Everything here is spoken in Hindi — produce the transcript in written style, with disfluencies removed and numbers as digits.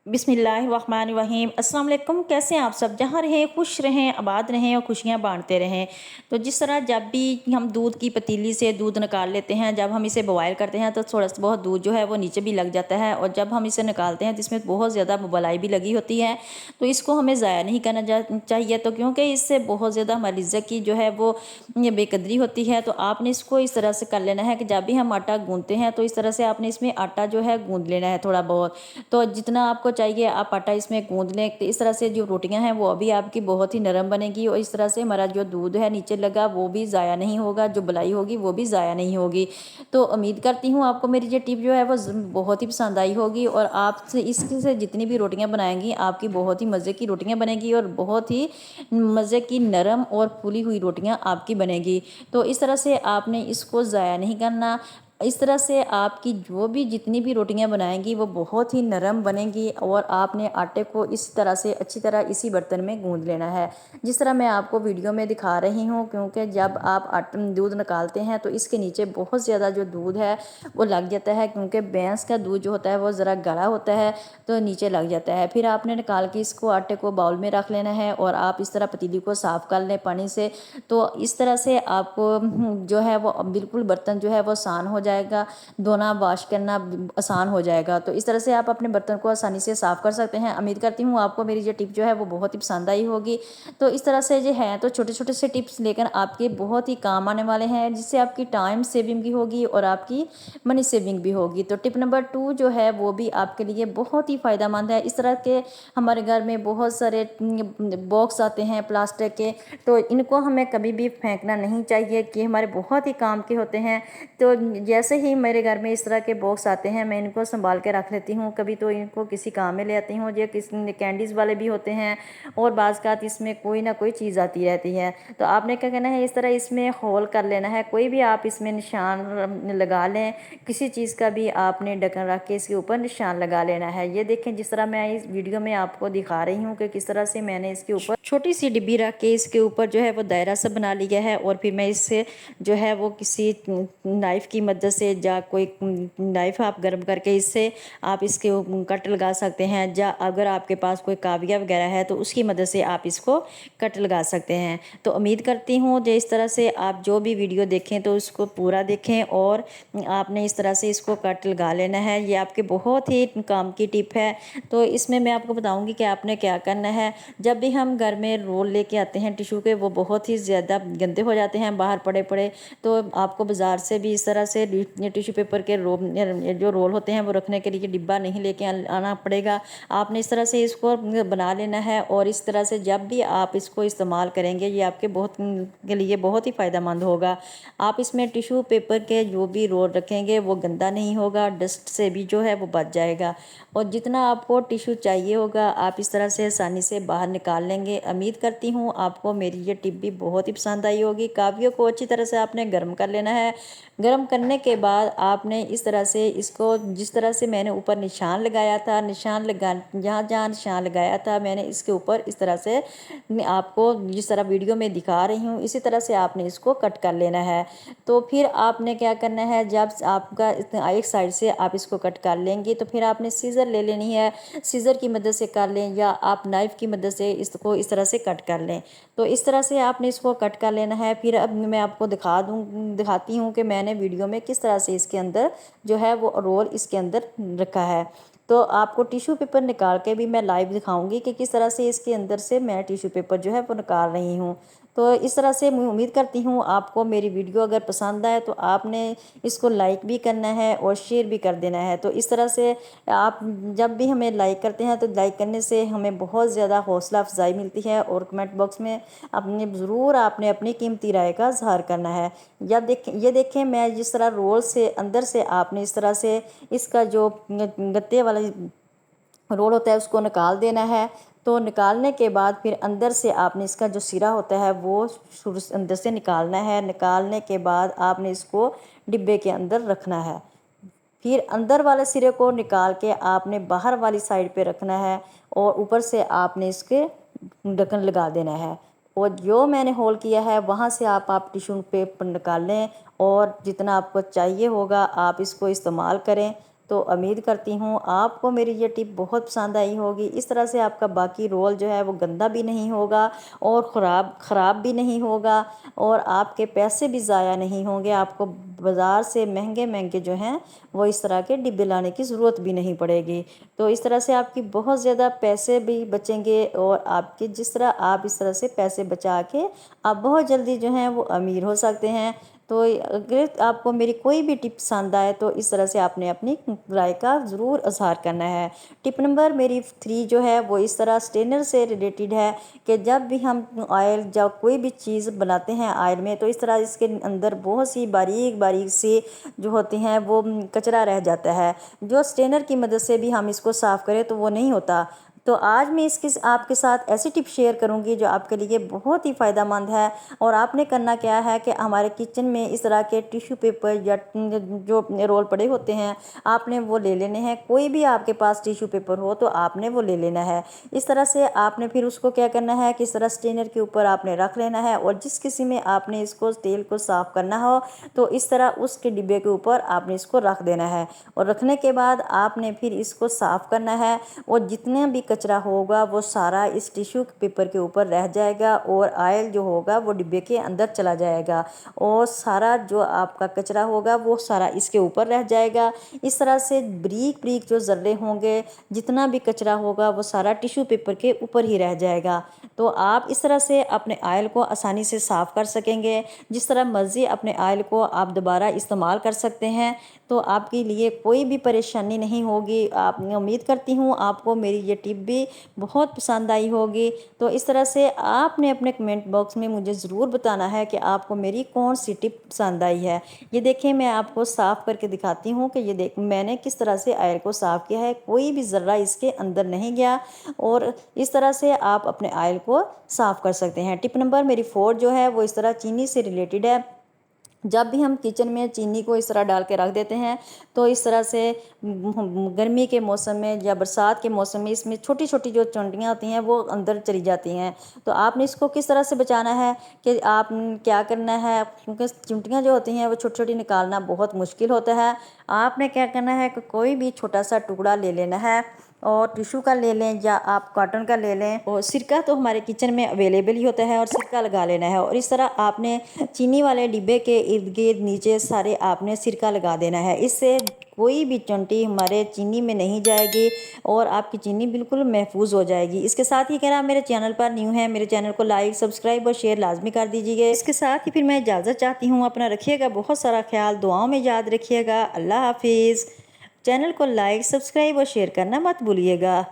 बिस्मिल्लाहिर्रहमानिर्रहीम। अस्सलाम वालेकुम। कैसे हैं आप सब? जहाँ रहें खुश रहें, आबाद रहें और खुशियाँ बांटते रहें। तो जिस तरह जब भी हम दूध की पतीली से दूध निकाल लेते हैं, जब हम इसे बॉयल करते हैं तो थोड़ा सा बहुत दूध जो है वो नीचे भी लग जाता है, और जब हम इसे निकालते हैं तो इसमें बहुत ज़्यादा बुवाई भी लगी होती है। तो इसको हमें ज़ाया नहीं करना चाहिए, तो क्योंकि इससे बहुत ज़्यादा हमारी इज़्ज़त की जो है वो ये बेकदरी होती है। तो आपने इसको इस तरह से कर लेना है कि जब भी हम आटा गूंथते हैं तो इस तरह से आपने इसमें आटा जो है गूंद लेना है थोड़ा बहुत। तो जितना आपको चाहिए आप आटा इसमें गूंद लें। तो इस तरह से जो रोटियां हैं वो अभी आपकी बहुत ही नरम बनेगी, और इस तरह से हमारा जो दूध है नीचे लगा वो भी ज़ाया नहीं होगा, जो बलाई होगी वो भी ज़ाया नहीं होगी। तो उम्मीद करती हूँ आपको मेरी ये टिप जो है वो बहुत ही पसंद आई होगी, और आपसे इससे जितनी भी रोटियां बनाएंगी आपकी बहुत ही मज़े की रोटियां बनेगी, और बहुत ही मज़े की नरम और फूली हुई रोटियां आपकी बनेगी। तो इस तरह से आपने इसको ज़ाया नहीं करना। इस तरह से आपकी जो भी जितनी भी रोटियां बनाएंगी वो बहुत ही नरम बनेंगी, और आपने आटे को इस तरह से अच्छी तरह इसी बर्तन में गूंद लेना है जिस तरह मैं आपको वीडियो में दिखा रही हूँ। क्योंकि जब आप दूध निकालते हैं तो इसके नीचे बहुत ज़्यादा जो दूध है वो लग जाता है, क्योंकि भैंस का दूध जो होता है वो ज़रा गाढ़ा होता है, तो नीचे लग जाता है। फिर आपने निकाल के इसको आटे को बाउल में रख लेना है, और आप इस तरह पतीली को साफ़ कर लें पानी से। तो इस तरह से आपको जो है वो बिल्कुल बर्तन जो है वो आसान हो जाएगा, धोना वाश करना आसान हो जाएगा। तो इस तरह से आप अपने बर्तन को आसानी से साफ़ कर सकते हैं। उम्मीद करती हूँ आपको मेरी ये टिप जो है वो बहुत ही पसंद आई होगी। तो इस तरह से जो है तो छोटे छोटे से टिप्स लेकर आपके बहुत ही काम आने वाले हैं, जिससे आपकी टाइम सेविंग भी होगी और आपकी मनी सेविंग भी होगी। तो टिप नंबर 2 जो है वो भी आपके लिए बहुत ही फ़ायदेमंद है। इस तरह के हमारे घर में बहुत सारे बॉक्स आते हैं प्लास्टिक के, तो इनको हमें कभी भी फेंकना नहीं चाहिए, कि हमारे बहुत ही काम के होते हैं। तो जैसे ही मेरे घर में इस तरह के बॉक्स आते हैं मैं इनको संभाल के रख लेती हूँ, कभी तो इनको किसी काम में ले आती हूँ। ये किसी कैंडीज़ वाले भी होते हैं, और बाज़ इसमें कोई ना कोई चीज़ आती रहती है। तो आपने क्या करना है, इस तरह इसमें होल कर लेना है, कोई भी आप इसमें निशान लगा लें, किसी चीज़ का भी आपने ढक्कन रख के इसके ऊपर निशान लगा लेना है। ये देखें जिस तरह मैं इस वीडियो में आपको दिखा रही हूँ कि किस तरह से मैंने इसके ऊपर छोटी सी डिब्बी रख के इसके ऊपर जो है वो दायरा सा बना लिया है, और फिर मैं इससे जो है वो किसी नाइफ़ की मदद से, या कोई नाइफ़ आप गर्म करके इससे आप इसके कट लगा सकते हैं, या अगर आपके पास कोई काविया वगैरह है तो उसकी मदद से आप इसको कट लगा सकते हैं। तो उम्मीद करती हूँ जो इस तरह से आप जो भी वीडियो देखें तो उसको पूरा देखें, और आपने इस तरह से इसको कट लगा लेना है। ये आपके बहुत ही काम की टिप है। तो इसमें मैं आपको बताऊंगी कि आपने क्या करना है। जब भी हम घर में रोल लेके आते हैं टिशू के, वो बहुत ही ज़्यादा गंदे हो जाते हैं बाहर पड़े पड़े, तो आपको बाज़ार से भी इस तरह से टिशू पेपर के जो रोल होते हैं वो रखने के लिए डिब्बा नहीं लेके आना पड़ेगा। आपने इस तरह से इसको बना लेना है, और इस तरह से जब भी आप इसको इस्तेमाल करेंगे ये आपके बहुत के लिए बहुत ही फ़ायदेमंद होगा। आप इसमें टिशू पेपर के जो भी रोल रखेंगे वो गंदा नहीं होगा, डस्ट से भी जो है वो बच जाएगा, और जितना आपको टिशू चाहिए होगा आप इस तरह से आसानी से बाहर निकाल लेंगे। उम्मीद करती हूँ आपको मेरी ये टिप भी बहुत ही पसंद आई होगी। कावियों को अच्छी तरह से आपने गर्म कर लेना है। गर्म करने के बाद आपने इस तरह से इसको, जिस तरह से मैंने ऊपर निशान लगाया था, निशान लगा जहाँ जहाँ निशान लगाया था मैंने इसके ऊपर इस तरह से आपको जिस तरह वीडियो में दिखा रही हूँ इसी तरह से आपने इसको कट कर लेना है। तो फिर आपने क्या करना है, जब आपका एक साइड से आप इसको कट कर लेंगे तो फिर आपने सीज़र ले लेनी है। सीज़र की मदद से कर लें, या आप नाइफ़ की मदद से इसको इस तरह से कट कर लें। तो इस तरह से आपने इसको कट कर लेना है। फिर अब मैं आपको दिखाती हूँ कि मैंने वीडियो में किस तरह से इसके अंदर जो है वो रोल इसके अंदर रखा है। तो आपको टिश्यू पेपर निकाल के भी मैं लाइव दिखाऊंगी कि किस तरह से इसके अंदर से मैं टिश्यू पेपर जो है वो निकाल रही हूँ। तो इस तरह से मैं उम्मीद करती हूँ आपको मेरी वीडियो अगर पसंद आए तो आपने इसको लाइक भी करना है और शेयर भी कर देना है। तो इस तरह से आप जब भी हमें लाइक करते हैं तो लाइक करने से हमें बहुत ज़्यादा हौसला अफजाई मिलती है, और कमेंट बॉक्स में अपने ज़रूर आपने अपनी कीमती राय का इज़हार करना है। या ये देखें मैं जिस तरह रोल से अंदर से आपने इस तरह से इसका जो गत्ते वाला रोल होता है उसको निकाल देना है। तो निकालने के बाद फिर अंदर से आपने इसका जो सिरा होता है वो शुरू से अंदर से निकालना है। निकालने के बाद आपने इसको डिब्बे के अंदर रखना है। फिर अंदर वाले सिरे को निकाल के आपने बाहर वाली साइड पे रखना है, और ऊपर से आपने इसके ढक्कन लगा देना है। और जो मैंने होल किया है वहाँ से आप टिश्यू पेपर निकाल लें, और जितना आपको चाहिए होगा आप इसको इस्तेमाल करें। तो उम्मीद करती हूँ आपको मेरी ये टिप बहुत पसंद आई होगी। इस तरह से आपका बाकी रोल जो है वो गंदा भी नहीं होगा और ख़राब भी नहीं होगा और आपके पैसे भी ज़ाया नहीं होंगे। आपको बाज़ार से महंगे महंगे जो हैं वो इस तरह के डिब्बे लाने की ज़रूरत भी नहीं पड़ेगी। तो इस तरह से आपकी बहुत ज़्यादा पैसे भी बचेंगे और आपके जिस तरह आप इस तरह से पैसे बचा के आप बहुत जल्दी जो हैं वो अमीर हो सकते हैं। तो अगर आपको मेरी कोई भी टिप पसंद आए तो इस तरह से आपने अपनी राय का ज़रूर इज़हार करना है। टिप नंबर मेरी 3 जो है वो इस तरह स्ट्रेनर से रिलेटेड है कि जब भी हम ऑयल जब कोई भी चीज़ बनाते हैं ऑयल में तो इस तरह इसके अंदर बहुत सी बारीक बारीक सी जो होती हैं वो कचरा रह जाता है, जो स्ट्रेनर की मदद से भी हम इसको साफ़ करें तो वो नहीं होता। तो आज मैं इसके आपके साथ ऐसी टिप शेयर करूंगी जो आपके लिए बहुत ही फ़ायदेमंद है। और आपने करना क्या है कि हमारे किचन में इस तरह के टिश्यू पेपर या जो रोल पड़े होते हैं आपने वो ले लेने हैं। कोई भी आपके पास टिश्यू पेपर हो तो आपने वो ले लेना है। इस तरह से आपने फिर उसको क्या करना है कि इस तरह स्ट्रेनर के ऊपर आपने रख लेना है और जिस किसी में आपने इसको तेल को साफ़ करना हो तो इस तरह उसके डिब्बे के ऊपर आपने इसको रख देना है। और रखने के बाद आपने फिर इसको साफ़ करना है और जितना भी कचरा होगा वो सारा इस टिश्यू पेपर के ऊपर रह जाएगा और ऑयल जो होगा वो डिब्बे के अंदर चला जाएगा और सारा जो आपका कचरा होगा वो सारा इसके ऊपर रह जाएगा। इस तरह से बारीक बारीक जो ज़र्रे होंगे जितना भी कचरा होगा वो सारा टिश्यू पेपर के ऊपर ही रह जाएगा। तो आप इस तरह से अपने ऑयल को आसानी से साफ़ कर सकेंगे। जिस तरह मर्ज़ी अपने ऑयल को आप दोबारा इस्तेमाल कर सकते हैं, तो आपके लिए कोई भी परेशानी नहीं होगी। आप उम्मीद करती हूँ आपको मेरी ये टिप भी बहुत पसंद आई होगी। तो इस तरह से आपने अपने कमेंट बॉक्स में मुझे ज़रूर बताना है कि आपको मेरी कौन सी टिप पसंद आई है। ये देखें मैं आपको साफ़ करके दिखाती हूँ कि ये देख मैंने किस तरह से ऑयल को साफ़ किया है, कोई भी ज़र्रा इसके अंदर नहीं गया। और इस तरह से आप अपने ऑयल को साफ़ कर सकते हैं। टिप नंबर मेरी 4 जो है वो इस तरह चीनी से रिलेटेड है। जब भी हम किचन में चीनी को इस तरह डाल के रख देते हैं तो इस तरह से गर्मी के मौसम में या बरसात के मौसम में इसमें छोटी छोटी जो चुंटियाँ होती हैं वो अंदर चली जाती हैं। तो आपने इसको किस तरह से बचाना है कि आप क्या करना है, क्योंकि चुंटियाँ जो होती हैं वो छोटी छोटी निकालना बहुत मुश्किल होता है। आपने क्या करना है कि कोई भी छोटा सा टुकड़ा ले लेना है और टिश्यू का ले लें या आप कॉटन का ले लें और सिरका तो हमारे किचन में अवेलेबल ही होता है और सिरका लगा लेना है। और इस तरह आपने चीनी वाले डिब्बे के इर्द गिर्द नीचे सारे आपने सिरका लगा देना है। इससे कोई भी चुंटी हमारे चीनी में नहीं जाएगी और आपकी चीनी बिल्कुल महफूज हो जाएगी। इसके साथ ही अगर आप मेरे चैनल पर न्यू हैं, मेरे चैनल को लाइक सब्सक्राइब और शेयर लाजमी कर दीजिएगा। इसके साथ ही फिर मैं इजाज़त चाहती हूँ। अपना रखिएगा बहुत सारा ख्याल, दुआओं में याद रखिएगा। अल्लाह हाफिज़। चैनल को लाइक सब्सक्राइब और शेयर करना मत भूलिएगा।